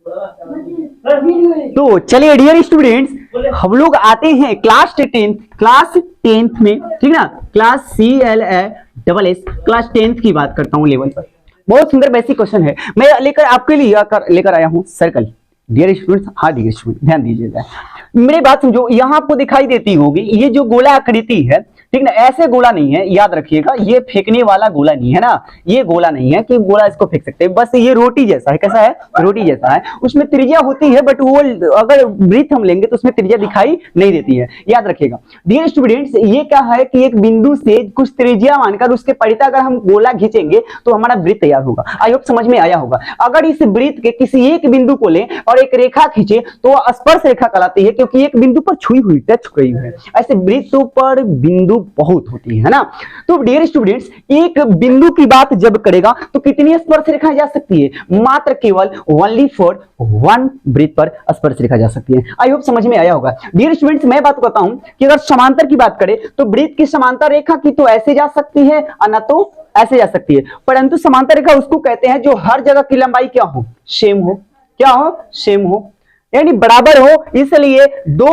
तो चलिए dear students, हम लोग आते हैं क्लास टेंथ में, ठीक ना, क्लास CLASS क्लास 10th की बात करता हूँ लेवल पर। बहुत सुंदर बेसिक क्वेश्चन है, मैं आपके लिए लेकर आया हूँ सर्कल। डियर स्टूडेंट्स, हाँ डियर स्टूडेंट ध्यान दीजिएगा, मेरी बात समझो। यहाँ आपको दिखाई देती होगी ये जो गोला आकृति है, ठीक ना, ऐसे गोला नहीं है, याद रखिएगा, ये फेंकने वाला गोला नहीं है ना, ये गोला नहीं है कि गोला इसको फेंक सकते हैं, बस ये रोटी जैसा है। कैसा है? रोटी जैसा है। उसमें त्रिज्या होती है, बट वो अगर वृत्त हम लेंगे तो उसमें त्रिज्या दिखाई नहीं देती है, याद रखिएगा। डियर स्टूडेंट्स, ये क्या है कि एक बिंदु से कुछ त्रिज्या मानकर उसके परिता अगर हम गोला खींचेंगे तो हमारा वृत्त तैयार होगा। आई होप समझ में आया होगा। अगर इस वृत्त के किसी एक बिंदु को लें और एक रेखा खींचे तो स्पर्श रेखा कहलाती है, क्योंकि एक बिंदु पर छुई हुई, टच हुई है। ऐसे वृत्तों पर बिंदु बहुत होती है ना। तो डियर स्टूडेंट्स, एक बिंदु की बात जब करेगा तो कितनी स्पर्श रेखाएं जा सकती है? मात्र केवल ओनली फॉर वन वृत्त पर स्पर्श रेखा जा सकती है। आई होप समझ में आया होगा। डियर स्टूडेंट्स, मैं बात करता हूं कि अगर समांतर की बात करें तो वृत्त की समांतर रेखा की तो ऐसे जा सकती है, न तो ऐसे जा सकती है। परंतु समांतर रेखा उसको कहते हैं जो हर जगह की लंबाई क्या हो? सेम हो। क्या हो? सेम हो, यानी बराबर हो। इसलिए दो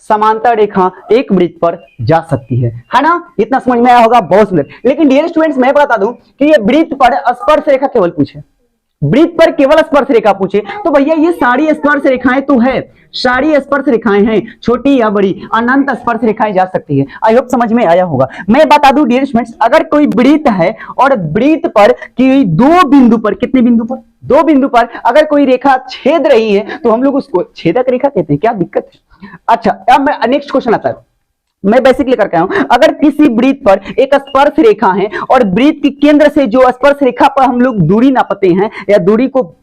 समांतर रेखा एक वृत्त पर जा सकती है ना। इतना समझ में आया होगा, बहुत सुंदर। लेकिन डियर स्टूडेंट्स, मैं बता दूं कि ये वृत्त पर स्पर्श रेखा केवल पूछे, वृत्त पर केवल स्पर्श रेखा पूछे तो भैया ये सारी स्पर्श रेखाएं तो है, सारी स्पर्श रेखाएं हैं, छोटी या बड़ी, अनंत स्पर्श रेखाएं जा सकती है। आई होप समझ में आया होगा। मैं बता दूं डियर स्टूडेंट्स, अगर कोई वृत्त है और वृत्त पर की दो बिंदु पर, कितने बिंदु पर? दो बिंदु पर अगर कोई रेखा छेद रही है तो हम लोग उसको छेदक रेखा कहते हैं। क्या दिक्कत है? अच्छा, अब नेक्स्ट क्वेश्चन आता है, मैं बेसिकली करके आया हूं। अगर किसी वृत्त पर एक स्पर्श रेखा है और वृत्त के केंद्र से जो स्पर्श रेखा पर हम लोग दूरी नापते हैं या दूरी को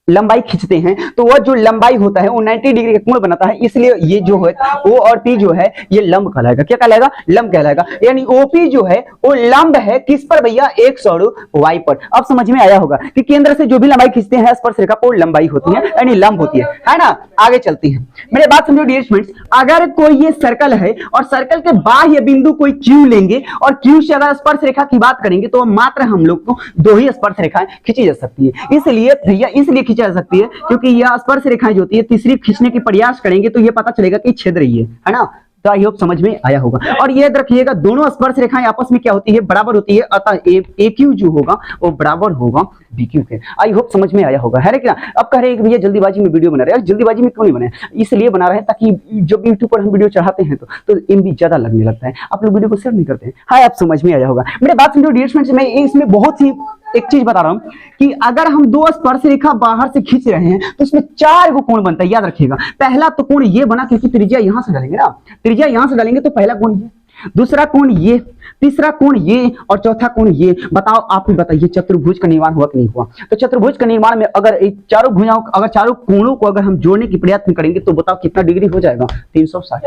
लंबाई खींचते हैं तो वह जो लंबाई होता है वो 90 डिग्री का कोण बनाता है। इसलिए ये जो है O और P जो है ये लंब कहलाएगा। क्या कहलाएगा? लंब कहलाएगा। यानी OP जो है वो लंब है किस पर भैया? X और Y पर। अब समझ में आया होगा कि केंद्र से जो भी लंबाई खींचते हैं स्पर्श रेखा को लंबाई होती है, यानी लंब होती है ना। आगे चलती है, मेरे बात समझो डियर स्टूडेंट्स। अगर कोई ये सर्कल है और सर्कल के बाह्य बिंदु कोई Q लेंगे और Q से अगर स्पर्श रेखा की बात करेंगे तो मात्र हम लोग को दो ही स्पर्श रेखाएं खींची जा सकती है। इसलिए भैया इसलिए जा सकती है क्योंकि यह स्पर्श रेखाएं जो होती है तीसरी खींचने की प्रयास करेंगे तो यह पता चलेगा कि छेद रही है ना। तो आई होप समझ में आया होगा। और ये रखिएगा, दोनों स्पर्श रेखाएं आपस में क्या होती है? बराबर होती है। अतः AQ जो होगा वो बराबर होगा BQ के। आई होप समझ में आया होगा, है ना। क्या अब कह रहे हैं भैया जल्दीबाजी में वीडियो बना रहे हैं। जल्दीबाजी में क्यों नहीं बने? इसलिए बना रहे हैं ताकि जब यूट्यूब पर हम वीडियो चढ़ाते हैं तो MB ज्यादा लगने लगता है, आप लोग वीडियो को शेयर नहीं करते हैं। हाँ, आप समझ में आया होगा। मेरे बात समझो डियर स्टूडेंट्स, मैं इसमें बहुत ही एक चीज बता रहा हूं कि अगर हम दो स्पर्श रेखा बाहर से खींच रहे हैं तो इसमें चार को कोण बनता है, याद रखिएगा। पहला तो कोण ये बना क्योंकि त्रिज्या यहां से डालेंगे ना, त्रिज्या यहां से डालेंगे तो पहला कोण ये, दूसरा कोण ये, तीसरा कोण ये और चौथा कोण ये। बताओ, आप ही बताइए चतुर्भुज का निर्माण हुआ कि नहीं हुआ? तो चतुर्भुज का निर्माण में अगर चारों भुजाओं, अगर चारों कोणों को अगर हम जोड़ने की प्रयत्न करेंगे तो बताओ कितना डिग्री हो जाएगा? 360।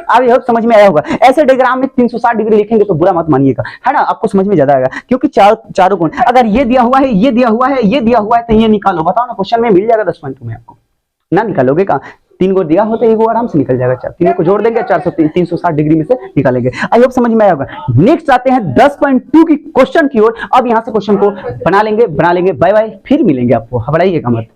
अब यह समझ में आया होगा। ऐसे डायग्राम में 360 डिग्री लिखेंगे तो बुरा मत मानिएगा, है ना, आपको समझ में ज्यादा आएगा। क्योंकि चारों कोण, अगर ये दिया हुआ है, ये दिया हुआ है, ये दिया हुआ है तो ये निकालो। बताओ ना, क्वेश्चन में मिल जाएगा 10 पॉइंट में आपको। ना निकालोगे कहाँ? 3 को दिया होता है, एगो आराम से निकल जाएगा। 4 को जोड़ देंगे, 360 डिग्री में से निकालेंगे। आई होप समझ में आया होगा। नेक्स्ट आते हैं 10.2 की क्वेश्चन की ओर। अब यहां से क्वेश्चन को बना लेंगे। बाय बाय, फिर मिलेंगे आपको, घबराइएगा मत।